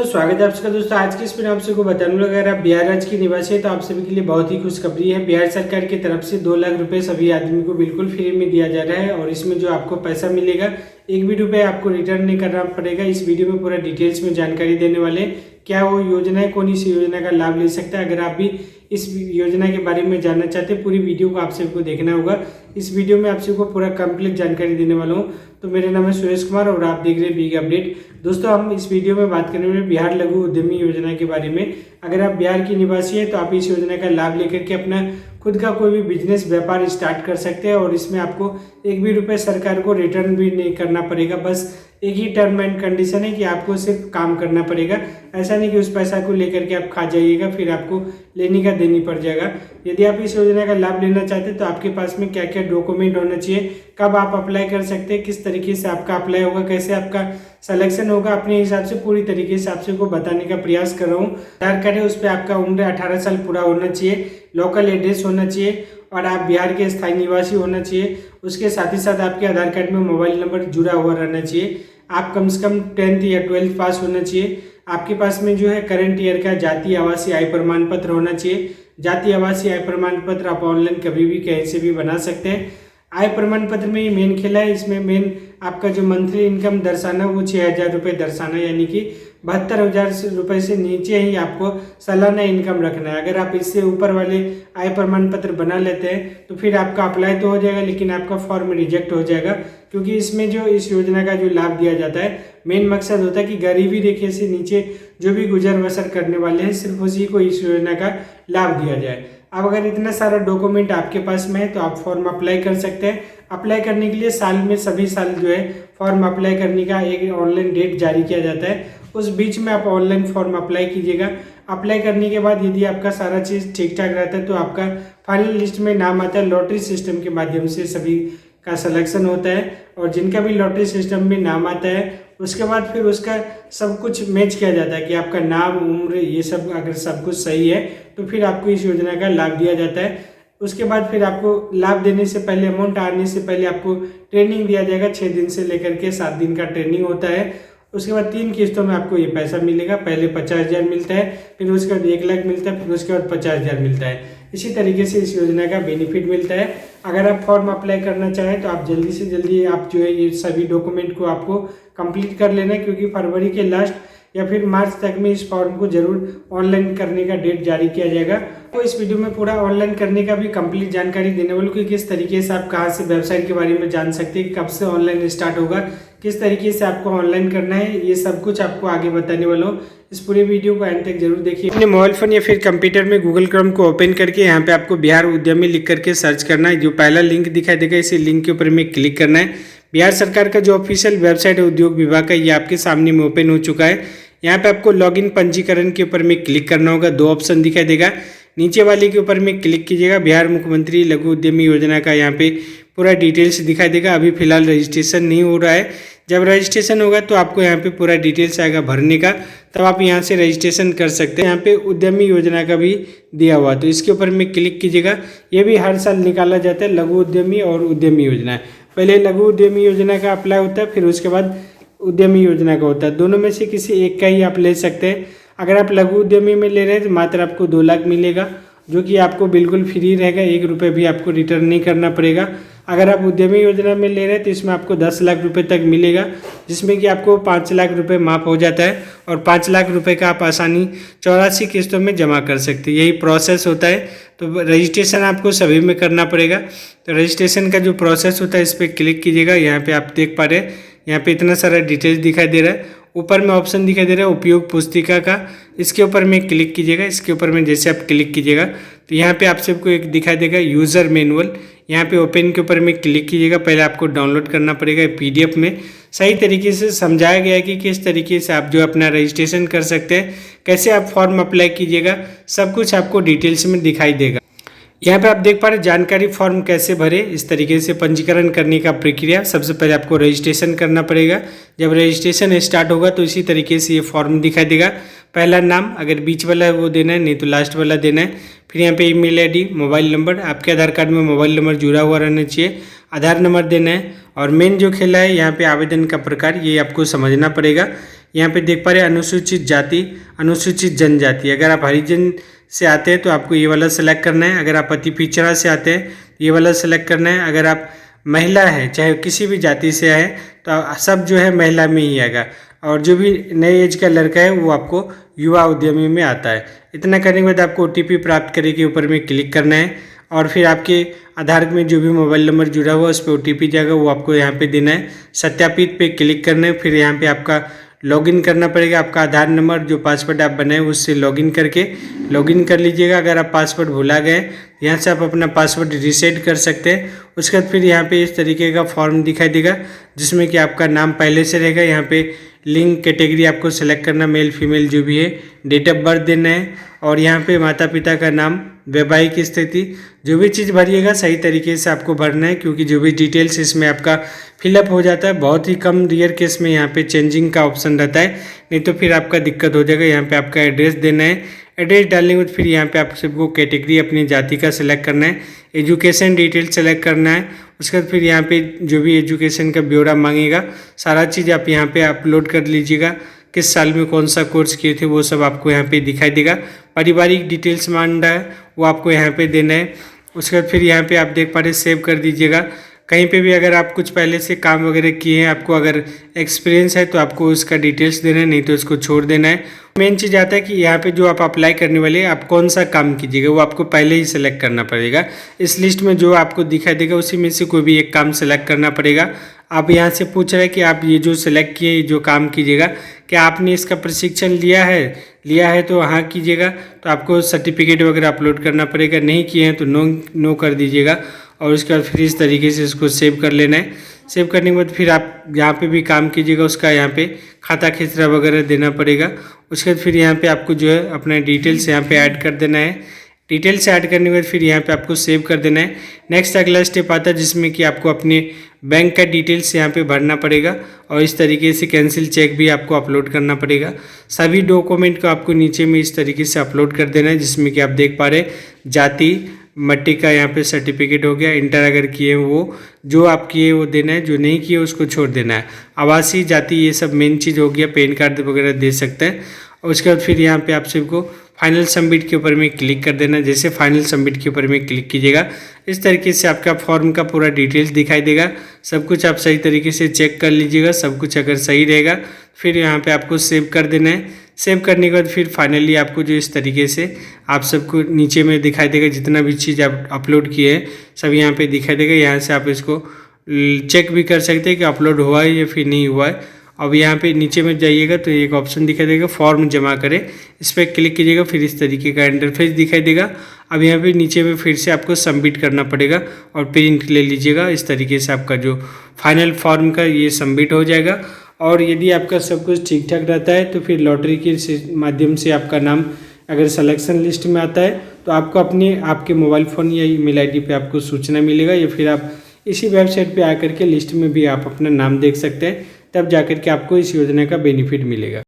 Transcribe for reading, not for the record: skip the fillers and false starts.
दोस्तों, स्वागत है आपका। दोस्तों आज की इस वीडियो में आप सबको बताने लगा, अगर आप बिहार राज्य के निवासी है तो आप सभी के लिए बहुत ही खुशखबरी है। बिहार सरकार की तरफ से 2 लाख रुपए सभी आदमी को बिल्कुल फ्री में दिया जा रहा है और इसमें जो आपको पैसा मिलेगा एक भी रुपये आपको रिटर्न नहीं करना पड़ेगा। इस वीडियो में पूरा डिटेल्स में जानकारी देने वाले क्या वो योजना है, कौन इस योजना का लाभ ले सकता है। अगर आप भी इस योजना के बारे में जानना चाहते हैं पूरी वीडियो को आप सबको देखना होगा। इस वीडियो में आप सबको पूरा कंप्लीट जानकारी देने वाला हूँ। तो मेरा नाम है सुरेश कुमार और आप देख रहे हैं बिग अपडेट। दोस्तों हम इस वीडियो में बात करने वाले बिहार लघु उद्यमी योजना के बारे में। अगर आप बिहार की निवासी हैं तो आप इस योजना का लाभ लेकर के अपना खुद का कोई भी बिजनेस व्यापार स्टार्ट कर सकते हैं और इसमें आपको एक भी रुपये सरकार को रिटर्न भी नहीं करना पड़ेगा। बस एक ही टर्म एंड कंडीशन है कि आपको सिर्फ काम करना पड़ेगा। ऐसा नहीं कि उस पैसा को लेकर के आप खा जाइएगा फिर आपको लेने का देनी पड़ जाएगा। यदि आप इस योजना का लाभ लेना चाहते हैं तो आपके पास में क्या क्या डॉक्यूमेंट होना चाहिए, कब आप अप्लाई कर सकते हैं, किस तरीके से आपका अप्लाई होगा, कैसे आपका सिलेक्शन होगा, अपने हिसाब से पूरी तरीके से आप सबको बताने का प्रयास कर रहा हूँ। आधार कार्ड है उस पर आपका उम्र 18 साल पूरा होना चाहिए, लोकल एड्रेस होना चाहिए और आप बिहार के स्थायी निवासी होना चाहिए। उसके साथ ही साथ आपके आधार कार्ड में मोबाइल नंबर जुड़ा हुआ रहना चाहिए। आप कम से कम 10th या 12th पास होना चाहिए। आपके पास में जो है करंट ईयर का जाति आवासीय आय प्रमाण पत्र होना चाहिए। जाति आवासीय आय प्रमाण पत्र आप ऑनलाइन कभी भी कहीं से भी बना सकते हैं। आय प्रमाण पत्र में ये मेन खेला है, इसमें मेन आपका जो मंथली इनकम दर्शाना वो 6,000 रुपये दर्शाना, यानी कि 72,000 रुपये से नीचे ही आपको सालाना इनकम रखना है। अगर आप इससे ऊपर वाले आय प्रमाण पत्र बना लेते हैं तो फिर आपका अप्लाई तो हो जाएगा लेकिन आपका फॉर्म रिजेक्ट हो जाएगा, क्योंकि इसमें जो इस योजना का जो लाभ दिया जाता है मेन मकसद होता है कि गरीबी रेखा से नीचे जो भी गुजर बसर करने वाले हैं सिर्फ उसी को इस योजना का लाभ दिया जाए। अब अगर इतना सारा डॉक्यूमेंट आपके पास में है तो आप फॉर्म अप्लाई कर सकते हैं। अप्लाई करने के लिए साल में सभी साल जो है फॉर्म अप्लाई करने का एक ऑनलाइन डेट जारी किया जाता है, उस बीच में आप ऑनलाइन फॉर्म अप्लाई कीजिएगा। अप्लाई करने के बाद यदि आपका सारा चीज़ ठीक ठाक रहता है तो आपका फाइनल लिस्ट में नाम आता है। लॉटरी सिस्टम के माध्यम से सभी का सिलेक्शन होता है और जिनका भी लॉटरी सिस्टम में नाम आता है उसके बाद फिर उसका सब कुछ मैच किया जाता है कि आपका नाम, उम्र, ये सब अगर सब कुछ सही है तो फिर आपको इस योजना का लाभ दिया जाता है। उसके बाद फिर आपको लाभ देने से पहले, अमाउंट आने से पहले आपको ट्रेनिंग दिया जाएगा। 6 दिन से लेकर के 7 दिन का ट्रेनिंग होता है। उसके बाद 3 किस्तों में आपको ये पैसा मिलेगा। पहले 50,000 मिलता है, फिर उसके बाद 1 लाख मिलता है, फिर उसके बाद 50,000 मिलता है। इसी तरीके से इस योजना का बेनिफिट मिलता है। अगर आप फॉर्म अप्लाई करना चाहें तो आप जल्दी से जल्दी आप जो है ये सभी डॉक्यूमेंट को आपको कंप्लीट कर लेना है, क्योंकि फरवरी के लास्ट या फिर मार्च तक में इस फॉर्म को जरूर ऑनलाइन करने का डेट जारी किया जाएगा। तो इस वीडियो में पूरा ऑनलाइन करने का भी कंप्लीट जानकारी देने वालों कि किस तरीके से आप कहां से वेबसाइट के बारे में जान सकते हैं, कब से ऑनलाइन स्टार्ट होगा, किस तरीके से आपको ऑनलाइन करना है, ये सब कुछ आपको आगे बताने वाला हूँ। इस पूरे वीडियो को एंड तक जरूर देखिए। अपने मोबाइल फोन या फिर कंप्यूटर में गूगल क्रोम को ओपन करके यहाँ पे आपको बिहार उद्यमी लिख करके सर्च करना है। जो पहला लिंक दिखाई देगा इसी लिंक के ऊपर में क्लिक करना है। बिहार सरकार का जो ऑफिशियल वेबसाइट है उद्योग विभाग का, ये आपके सामने में ओपन हो चुका है। यहाँ पे आपको लॉगिन पंजीकरण के ऊपर में क्लिक करना होगा। 2 ऑप्शन दिखाई देगा, नीचे वाले के ऊपर में क्लिक कीजिएगा। बिहार मुख्यमंत्री लघु उद्यमी योजना का यहाँ पे पूरा डिटेल्स दिखाई देगा। अभी फिलहाल रजिस्ट्रेशन नहीं हो रहा है, जब रजिस्ट्रेशन होगा तो आपको यहाँ पे पूरा डिटेल्स आएगा भरने का, तब आप यहाँ से रजिस्ट्रेशन कर सकते हैं। यहाँ पे उद्यमी योजना का भी दिया हुआ तो इसके ऊपर में क्लिक कीजिएगा। ये भी हर साल निकाला जाता है, लघु उद्यमी और उद्यमी योजना। पहले लघु उद्यमी योजना का अप्लाई होता है, फिर उसके बाद उद्यमी योजना का होता है। दोनों में से किसी एक का ही आप ले सकते हैं। अगर आप लघु उद्यमी में ले रहे हैं तो मात्र आपको 2 लाख मिलेगा, जो कि आपको बिल्कुल फ्री रहेगा, 1 रुपये भी आपको रिटर्न नहीं करना पड़ेगा। अगर आप उद्यमी योजना में ले रहे हैं तो इसमें आपको 10 लाख रुपए तक मिलेगा, जिसमें कि आपको 5 लाख रुपए माफ हो जाता है और 5 लाख रुपए का आप आसानी 84 किस्तों में जमा कर सकते हैं। यही प्रोसेस होता है। तो रजिस्ट्रेशन आपको सभी में करना पड़ेगा। तो रजिस्ट्रेशन का जो प्रोसेस होता है इस पर क्लिक कीजिएगा। यहाँ पे आप देख पा रहे हैं, यहाँ पे इतना सारा डिटेल्स दिखाई दे रहा है। ऊपर में ऑप्शन दिखाई दे रहा है उपयोग पुस्तिका का, इसके ऊपर में क्लिक कीजिएगा। इसके ऊपर में जैसे आप क्लिक कीजिएगा तो यहाँ पे आप सबको एक दिखाई देगा यूज़र मैनुअल। यहाँ पे ओपन के ऊपर में क्लिक कीजिएगा। पहले आपको डाउनलोड करना पड़ेगा। PDF में सही तरीके से समझाया गया है कि किस तरीके से आप जो अपना रजिस्ट्रेशन कर सकते हैं, कैसे आप फॉर्म अप्लाई कीजिएगा, सब कुछ आपको डिटेल्स में दिखाई देगा। यहाँ पे आप देख पा रहे जानकारी फॉर्म कैसे भरे। इस तरीके से पंजीकरण करने का प्रक्रिया, सबसे पहले आपको रजिस्ट्रेशन करना पड़ेगा। जब रजिस्ट्रेशन स्टार्ट होगा तो इसी तरीके से ये फॉर्म दिखाई देगा। पहला नाम, अगर बीच वाला वो देना है, नहीं तो लास्ट वाला देना है। फिर यहाँ पे ईमेल आईडी, मोबाइल नंबर, आपके आधार कार्ड में मोबाइल नंबर जुड़ा हुआ रहना चाहिए, आधार नंबर देना है। और मेन जो खेला है यहाँ पे आवेदन का प्रकार, ये आपको समझना पड़ेगा। यहाँ पे देख पा रहे हैं अनुसूचित जाति, अनुसूचित जनजाति। अगर आप हरिजन से आते हैं तो आपको ये वाला सेलेक्ट करना है। अगर आप अति पिछड़ा से आते हैं ये वाला सेलेक्ट करना है। अगर आप महिला है, चाहे किसी भी जाति से आए, तो सब जो है महिला में ही आएगा। और जो भी नए एज का लड़का है वो आपको युवा उद्यमी में आता है। इतना करने के बाद आपको OTP प्राप्त करे के ऊपर में क्लिक करना है और फिर आपके आधार में जो भी मोबाइल नंबर जुड़ा हुआ उस पर OTP जाएगा, वो आपको यहाँ पे देना है। सत्यापित पे क्लिक करना है। फिर यहाँ पे आपका लॉगिन करना पड़ेगा। आपका आधार नंबर जो पासवर्ड आप बनाए उससे लॉगिन करके लॉगिन कर लीजिएगा। अगर आप पासवर्ड भुला गए यहाँ से आप अपना पासवर्ड रीसेट कर सकते हैं। उसके बाद फिर यहाँ पे इस तरीके का फॉर्म दिखाई देगा जिसमें कि आपका नाम पहले से रहेगा। यहाँ पे लिंग कैटेगरी आपको सेलेक्ट करना, मेल फीमेल जो भी है, डेट ऑफ बर्थ देना है और यहाँ पे माता पिता का नाम, वैवाहिक स्थिति, जो भी चीज़ भरिएगा सही तरीके से आपको भरना है, क्योंकि जो भी डिटेल्स इसमें आपका फिलअप हो जाता है। बहुत ही कम रेयर केस में यहाँ पे चेंजिंग का ऑप्शन रहता है, नहीं तो फिर आपका दिक्कत हो जाएगा। यहाँ पे आपका एड्रेस देना है। एड्रेस डालने के बाद फिर यहाँ पे आप सबको कैटेगरी अपनी जाति का सिलेक्ट करना है। एजुकेशन डिटेल सेलेक्ट करना है। उसके बाद फिर यहाँ पे जो भी एजुकेशन का ब्यौरा मांगेगा सारा चीज़ आप यहाँ पे अपलोड कर लीजिएगा। किस साल में कौन सा कोर्स किए थे वो सब आपको यहाँ पे दिखाई देगा। पारिवारिक डिटेल्स मांग रहा है वो आपको यहाँ पे देना है। उसके बाद फिर यहाँ पे आप देख पा रहे सेव कर दीजिएगा। कहीं पे भी अगर आप कुछ पहले से काम वगैरह किए हैं, आपको अगर एक्सपीरियंस है तो आपको उसका डिटेल्स देना है, नहीं तो उसको छोड़ देना है। मेन चीज़ आता है कि यहाँ पे जो आप अप्लाई करने वाले आप कौन सा काम कीजिएगा वो आपको पहले ही सेलेक्ट करना पड़ेगा। इस लिस्ट में जो आपको दिखाई देगा उसी में से कोई भी एक काम सेलेक्ट करना पड़ेगा। आप यहाँ से पूछ रहे हैं कि आप ये जो सेलेक्ट किए जो काम कीजिएगा क्या आपने इसका प्रशिक्षण लिया है तो हाँ कीजिएगा, तो आपको सर्टिफिकेट वगैरह अपलोड करना पड़ेगा। नहीं किए हैं तो नो कर दीजिएगा। और उसके बाद फिर इस तरीके से इसको सेव कर लेना है। सेव करने के बाद फिर आप जहाँ पे भी काम कीजिएगा उसका यहाँ पे खाता खसरा वगैरह देना पड़ेगा। उसके बाद फिर यहाँ पे आपको जो है अपना डिटेल्स यहाँ पे ऐड कर देना है। डिटेल्स ऐड करने के बाद फिर यहाँ पे आपको सेव कर देना है। नेक्स्ट अगला स्टेप आता है जिसमें कि आपको अपने बैंक का डिटेल्स यहाँ पे भरना पड़ेगा और इस तरीके से कैंसिल चेक भी आपको अपलोड करना पड़ेगा। सभी डॉक्यूमेंट को आपको नीचे में इस तरीके से अपलोड कर देना है, जिसमें कि आप देख पा रहे जाति, मट्टी का यहाँ पे सर्टिफिकेट हो गया, इंटर अगर किए वो जो आप किए वो देना है, जो नहीं किए उसको छोड़ देना है। आवासीय जाति ये सब मेन चीज़ हो गया, पैन कार्ड वगैरह दे सकते हैं। और उसके बाद फिर यहाँ पे आप सबको फाइनल सबमिट के ऊपर में क्लिक कर देना। जैसे फाइनल सबमिट के ऊपर में क्लिक कीजिएगा इस तरीके से आपका फॉर्म का पूरा डिटेल्स दिखाई देगा। सब कुछ आप सही तरीके से चेक कर लीजिएगा। सब कुछ अगर सही रहेगा फिर यहाँ पे आपको सेव कर देना है। सेव करने के बाद फिर फाइनली आपको जो इस तरीके से आप सबको नीचे में दिखाई देगा, जितना भी चीज़ आप अपलोड किए हैं सब यहाँ पे दिखाई देगा। यहाँ से आप इसको चेक भी कर सकते हैं कि अपलोड हुआ है या फिर नहीं हुआ है। अब यहाँ पे नीचे में जाइएगा तो एक ऑप्शन दिखाई देगा फॉर्म जमा करें, इस पर क्लिक कीजिएगा। फिर इस तरीके का इंटरफेस दिखाई देगा। अब यहाँ पे नीचे में फिर से आपको सबमिट करना पड़ेगा और प्रिंट ले लीजिएगा। इस तरीके से आपका जो फाइनल फॉर्म का ये सबमिट हो जाएगा। और यदि आपका सब कुछ ठीक ठाक रहता है तो फिर लॉटरी के माध्यम से आपका नाम अगर सिलेक्शन लिस्ट में आता है तो आपको आपके मोबाइल फ़ोन या ईमेल आईडी पे आपको सूचना मिलेगा, या फिर आप इसी वेबसाइट पे आकर के लिस्ट में भी आप अपना नाम देख सकते हैं। तब जाकर के आपको इस योजना का बेनिफिट मिलेगा।